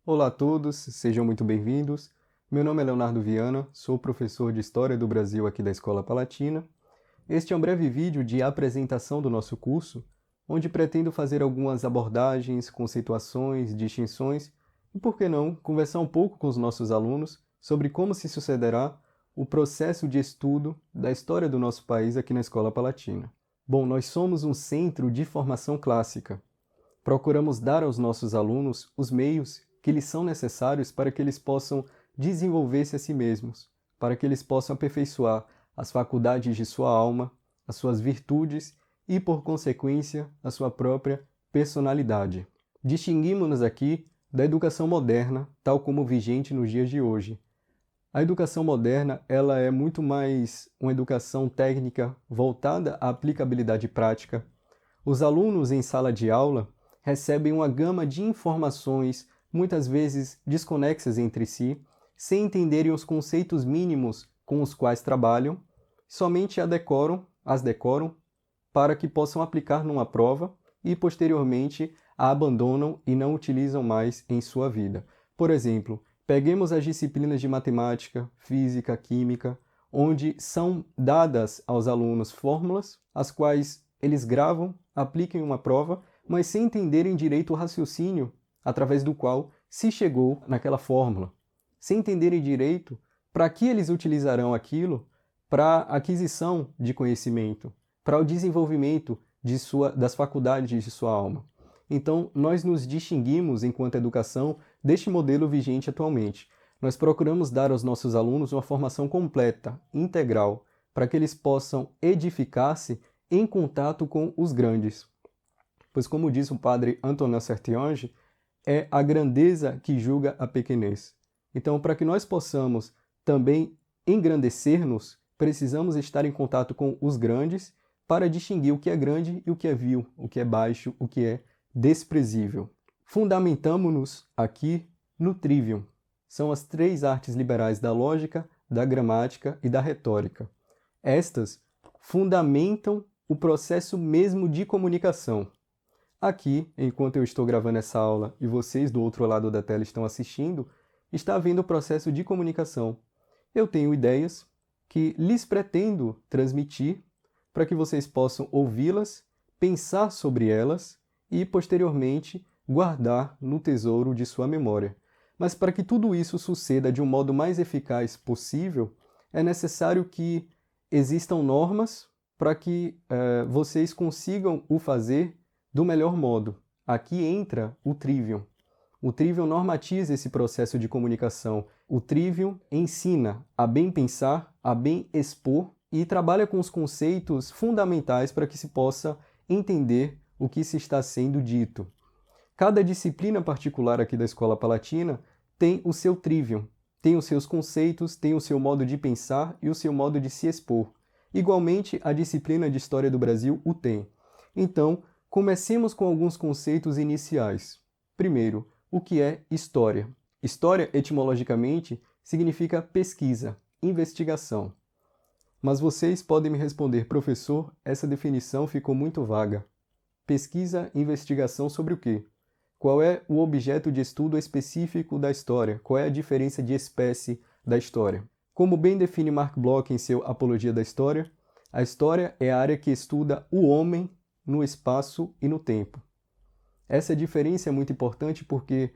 Olá a todos, sejam muito bem-vindos. Meu nome é Leonardo Viana, sou professor de História do Brasil aqui da Escola Palatina. Este é um breve vídeo de apresentação do nosso curso, onde pretendo fazer algumas abordagens, conceituações, distinções e, por que não, conversar um pouco com os nossos alunos sobre como se sucederá o processo de estudo da história do nosso país aqui na Escola Palatina. Bom, nós somos um centro de formação clássica. Procuramos dar aos nossos alunos os meios que lhes são necessários para que eles possam desenvolver-se a si mesmos, para que eles possam aperfeiçoar as faculdades de sua alma, as suas virtudes e, por consequência, a sua própria personalidade. Distinguimos-nos aqui da educação moderna, tal como vigente nos dias de hoje. A educação moderna, ela é muito mais uma educação técnica voltada à aplicabilidade prática. Os alunos em sala de aula recebem uma gama de informações, muitas vezes desconexas entre si, sem entenderem os conceitos mínimos com os quais trabalham, somente as decoram para que possam aplicar numa prova e, posteriormente, a abandonam e não utilizam mais em sua vida. Por exemplo, peguemos as disciplinas de matemática, física, química, onde são dadas aos alunos fórmulas, as quais eles gravam, aplicam em uma prova, mas sem entenderem direito o raciocínio através do qual se chegou naquela fórmula. Sem entenderem direito para que eles utilizarão aquilo para a aquisição de conhecimento, para o desenvolvimento das faculdades de sua alma. Então, nós nos distinguimos, enquanto educação, deste modelo vigente atualmente. Nós procuramos dar aos nossos alunos uma formação completa, integral, para que eles possam edificar-se em contato com os grandes. Pois, como diz o padre Antonin Sertionge, é a grandeza que julga a pequenez. Então, para que nós possamos também engrandecer-nos, precisamos estar em contato com os grandes para distinguir o que é grande e o que é vil, o que é baixo, o que é desprezível. Fundamentamo-nos aqui no trivium. São as três artes liberais da lógica, da gramática e da retórica. Estas fundamentam o processo mesmo de comunicação. Aqui, enquanto eu estou gravando essa aula e vocês do outro lado da tela estão assistindo, está havendo o processo de comunicação. Eu tenho ideias que lhes pretendo transmitir para que vocês possam ouvi-las, pensar sobre elas e, posteriormente, guardar no tesouro de sua memória. Mas para que tudo isso suceda de um modo mais eficaz possível, é necessário que existam normas para que vocês consigam o fazer do melhor modo. Aqui entra o trivium. O trivium normatiza esse processo de comunicação. O trivium ensina a bem pensar, a bem expor e trabalha com os conceitos fundamentais para que se possa entender o que se está sendo dito. Cada disciplina particular aqui da Escola Palatina tem o seu trivium, tem os seus conceitos, tem o seu modo de pensar e o seu modo de se expor. Igualmente, a disciplina de História do Brasil o tem. Então, comecemos com alguns conceitos iniciais. Primeiro, o que é história? História, etimologicamente, significa pesquisa, investigação. Mas vocês podem me responder, professor, essa definição ficou muito vaga. Pesquisa, investigação sobre o quê? Qual é o objeto de estudo específico da história? Qual é a diferença de espécie da história? Como bem define Mark Bloch em seu Apologia da História, a história é a área que estuda o homem no espaço e no tempo. Essa diferença é muito importante porque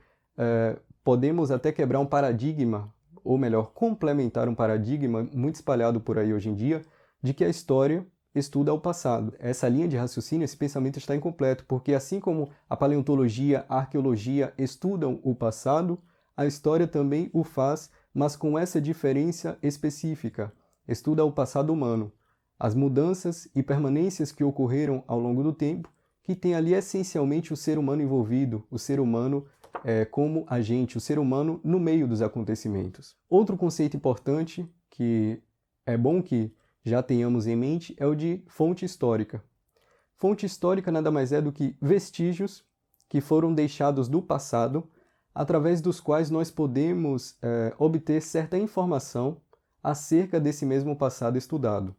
podemos até quebrar um paradigma, ou melhor, complementar um paradigma muito espalhado por aí hoje em dia, de que a história estuda o passado. Essa linha de raciocínio, esse pensamento está incompleto, porque assim como a paleontologia, a arqueologia estudam o passado, a história também o faz, mas com essa diferença específica. Estuda o passado humano, as mudanças e permanências que ocorreram ao longo do tempo, que tem ali essencialmente o ser humano envolvido, o ser humano como agente, o ser humano no meio dos acontecimentos. Outro conceito importante que é bom que já tenhamos em mente é o de fonte histórica. Fonte histórica nada mais é do que vestígios que foram deixados do passado, através dos quais nós podemos obter certa informação acerca desse mesmo passado estudado.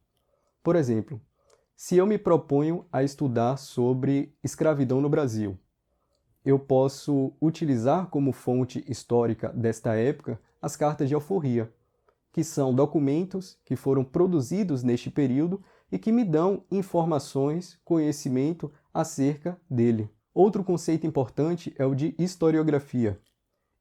Por exemplo, se eu me proponho a estudar sobre escravidão no Brasil, eu posso utilizar como fonte histórica desta época as cartas de alforria, que são documentos que foram produzidos neste período e que me dão informações, conhecimento acerca dele. Outro conceito importante é o de historiografia.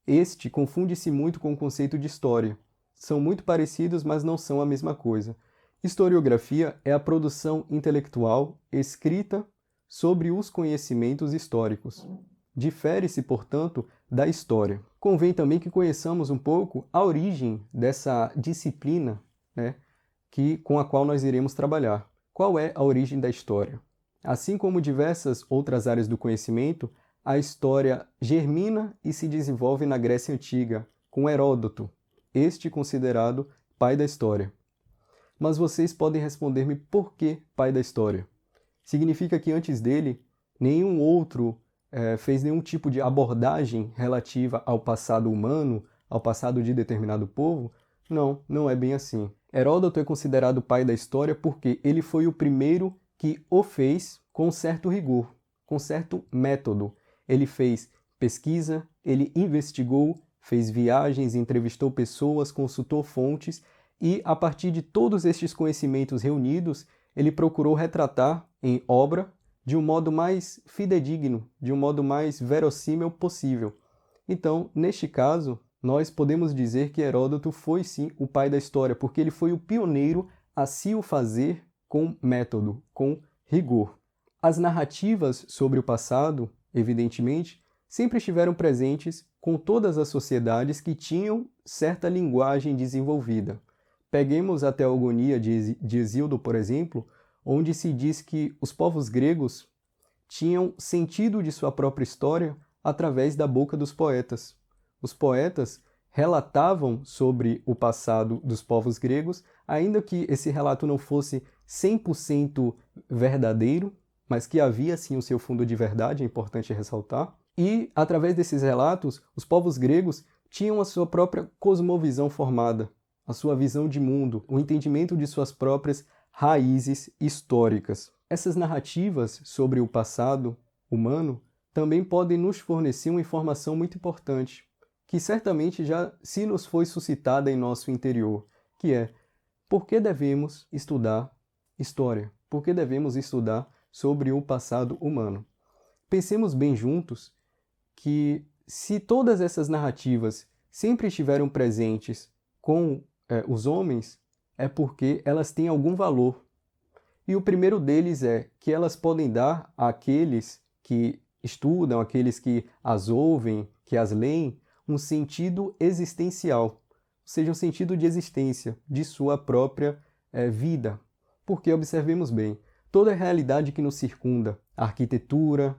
Este confunde-se muito com o conceito de história. São muito parecidos, mas não são a mesma coisa. Historiografia é a produção intelectual escrita sobre os conhecimentos históricos. Difere-se, portanto, da história. Convém também que conheçamos um pouco a origem dessa disciplina, né, com a qual nós iremos trabalhar. Qual é a origem da história? Assim como diversas outras áreas do conhecimento, a história germina e se desenvolve na Grécia Antiga, com Heródoto, este considerado pai da história. Mas vocês podem responder-me por que pai da história? Significa que antes dele, nenhum outro fez nenhum tipo de abordagem relativa ao passado humano, ao passado de determinado povo? Não, não é bem assim. Heródoto é considerado pai da história porque ele foi o primeiro que o fez com certo rigor, com certo método. Ele fez pesquisa, ele investigou, fez viagens, entrevistou pessoas, consultou fontes e, a partir de todos estes conhecimentos reunidos, ele procurou retratar em obra de um modo mais fidedigno, de um modo mais verossímil possível. Então, neste caso, nós podemos dizer que Heródoto foi sim o pai da história, porque ele foi o pioneiro a se o fazer com método, com rigor. As narrativas sobre o passado, evidentemente, sempre estiveram presentes com todas as sociedades que tinham certa linguagem desenvolvida. Peguemos a Teogonia de Hesíodo, por exemplo, onde se diz que os povos gregos tinham sentido de sua própria história através da boca dos poetas. Os poetas relatavam sobre o passado dos povos gregos, ainda que esse relato não fosse 100% verdadeiro, mas que havia sim o seu fundo de verdade, é importante ressaltar. E, através desses relatos, os povos gregos tinham a sua própria cosmovisão formada, a sua visão de mundo, o entendimento de suas próprias raízes históricas. Essas narrativas sobre o passado humano também podem nos fornecer uma informação muito importante, que certamente já se nos foi suscitada em nosso interior, que é: por que devemos estudar história? Por que devemos estudar sobre o passado humano? Pensemos bem juntos que, se todas essas narrativas sempre estiveram presentes com os homens, é porque elas têm algum valor. E o primeiro deles é que elas podem dar àqueles que estudam, àqueles que as ouvem, que as leem, um sentido existencial, ou seja, um sentido de existência, de sua própria vida. Porque, observemos bem, toda a realidade que nos circunda, a arquitetura,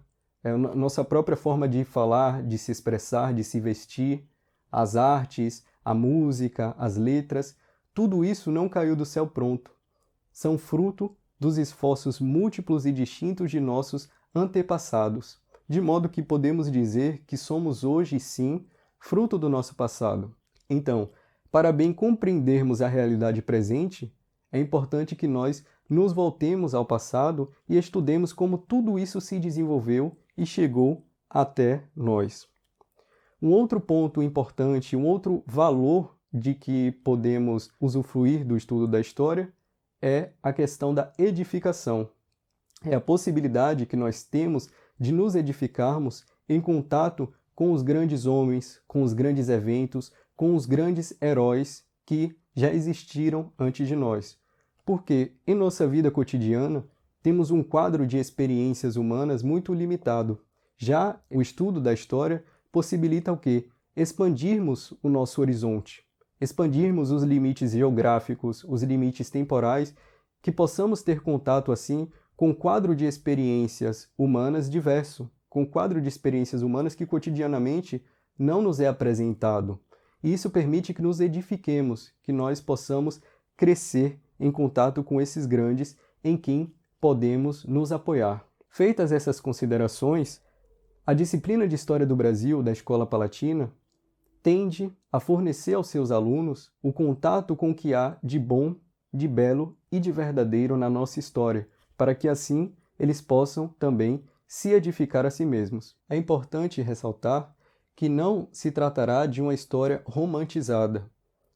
nossa própria forma de falar, de se expressar, de se vestir, as artes, a música, as letras, tudo isso não caiu do céu pronto. São fruto dos esforços múltiplos e distintos de nossos antepassados, de modo que podemos dizer que somos hoje, sim, fruto do nosso passado. Então, para bem compreendermos a realidade presente, é importante que nós nos voltemos ao passado e estudemos como tudo isso se desenvolveu e chegou até nós. Um outro ponto importante, um outro valor de que podemos usufruir do estudo da história é a questão da edificação. É a possibilidade que nós temos de nos edificarmos em contato com os grandes homens, com os grandes eventos, com os grandes heróis que já existiram antes de nós. Porque em nossa vida cotidiana temos um quadro de experiências humanas muito limitado. Já o estudo da história possibilita o quê? Expandirmos o nosso horizonte, expandirmos os limites geográficos, os limites temporais, que possamos ter contato, assim, com um quadro de experiências humanas diverso, com um quadro de experiências humanas que cotidianamente não nos é apresentado. E isso permite que nos edifiquemos, que nós possamos crescer em contato com esses grandes em quem podemos nos apoiar. Feitas essas considerações, a disciplina de História do Brasil da Escola Palatina tende a fornecer aos seus alunos o contato com o que há de bom, de belo e de verdadeiro na nossa história, para que assim eles possam também se edificar a si mesmos. É importante ressaltar que não se tratará de uma história romantizada.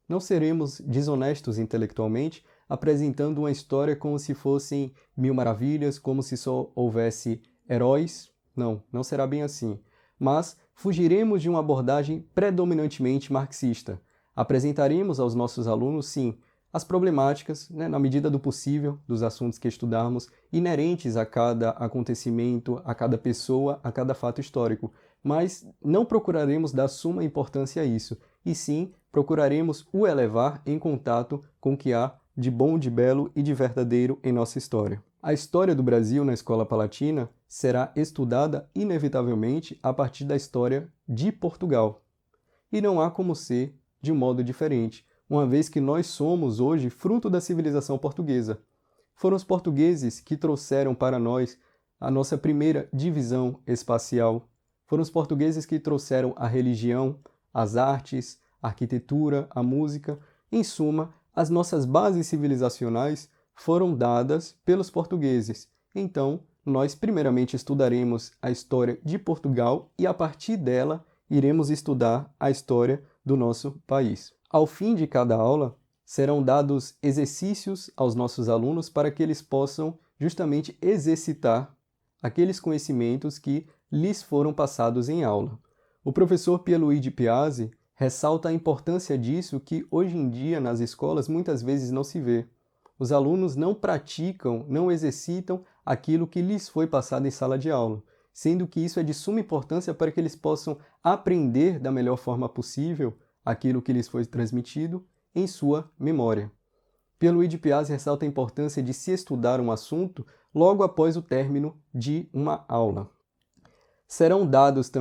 Não seremos desonestos intelectualmente, apresentando uma história como se fossem mil maravilhas, como se só houvesse heróis. Não será bem assim. Mas fugiremos de uma abordagem predominantemente marxista. Apresentaremos aos nossos alunos, sim, as problemáticas, na medida do possível, dos assuntos que estudarmos, inerentes a cada acontecimento, a cada pessoa, a cada fato histórico. Mas não procuraremos dar suma importância a isso, e sim procuraremos o elevar em contato com o que há de bom, de belo e de verdadeiro em nossa história. A história do Brasil na Escola Palatina será estudada inevitavelmente a partir da história de Portugal. E não há como ser de um modo diferente, uma vez que nós somos hoje fruto da civilização portuguesa. Foram os portugueses que trouxeram para nós a nossa primeira divisão espacial. Foram os portugueses que trouxeram a religião, as artes, a arquitetura, a música. Em suma, as nossas bases civilizacionais foram dadas pelos portugueses. Então, nós primeiramente estudaremos a história de Portugal e, a partir dela, iremos estudar a história do nosso país. Ao fim de cada aula, serão dados exercícios aos nossos alunos para que eles possam justamente exercitar aqueles conhecimentos que lhes foram passados em aula. O professor Pierluigi Piazzi ressalta a importância disso que hoje em dia nas escolas muitas vezes não se vê. Os alunos não praticam, não exercitam aquilo que lhes foi passado em sala de aula, sendo que isso é de suma importância para que eles possam aprender da melhor forma possível aquilo que lhes foi transmitido em sua memória. Pierluigi Piazzi ressalta a importância de se estudar um assunto logo após o término de uma aula. Serão dadas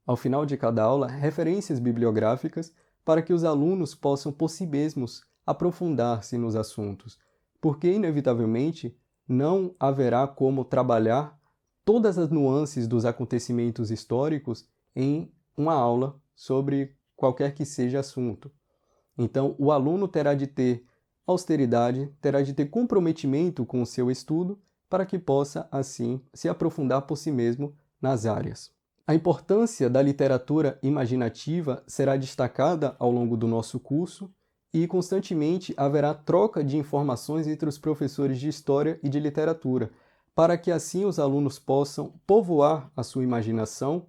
ao final de cada aula referências bibliográficas para que os alunos possam por si mesmos aprofundar-se nos assuntos, porque inevitavelmente não haverá como trabalhar todas as nuances dos acontecimentos históricos em uma aula sobre qualquer que seja assunto. Então, o aluno terá de ter austeridade, terá de ter comprometimento com o seu estudo para que possa, assim, se aprofundar por si mesmo nas áreas. A importância da literatura imaginativa será destacada ao longo do nosso curso e constantemente haverá troca de informações entre os professores de História e de Literatura, para que assim os alunos possam povoar a sua imaginação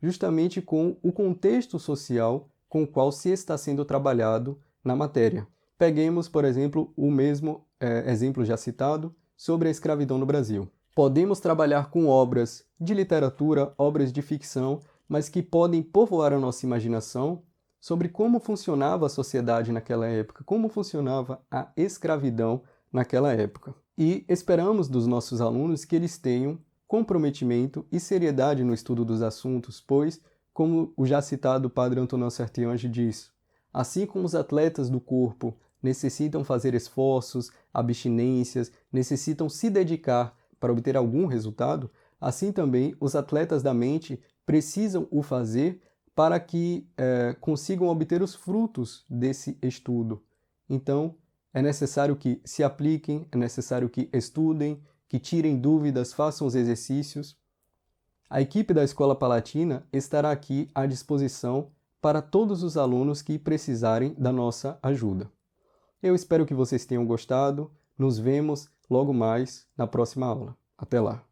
justamente com o contexto social com o qual se está sendo trabalhado na matéria. Peguemos, por exemplo, o mesmo exemplo já citado sobre a escravidão no Brasil. Podemos trabalhar com obras de literatura, obras de ficção, mas que podem povoar a nossa imaginação sobre como funcionava a sociedade naquela época, como funcionava a escravidão naquela época. E esperamos dos nossos alunos que eles tenham comprometimento e seriedade no estudo dos assuntos, pois, como o já citado padre Antonin Sertionge diz, assim como os atletas do corpo necessitam fazer esforços, abstinências, necessitam se dedicar para obter algum resultado, assim também os atletas da mente precisam o fazer para que consigam obter os frutos desse estudo. Então, é necessário que se apliquem, é necessário que estudem, que tirem dúvidas, façam os exercícios. A equipe da Escola Palatina estará aqui à disposição para todos os alunos que precisarem da nossa ajuda. Eu espero que vocês tenham gostado. Nos vemos logo mais na próxima aula. Até lá!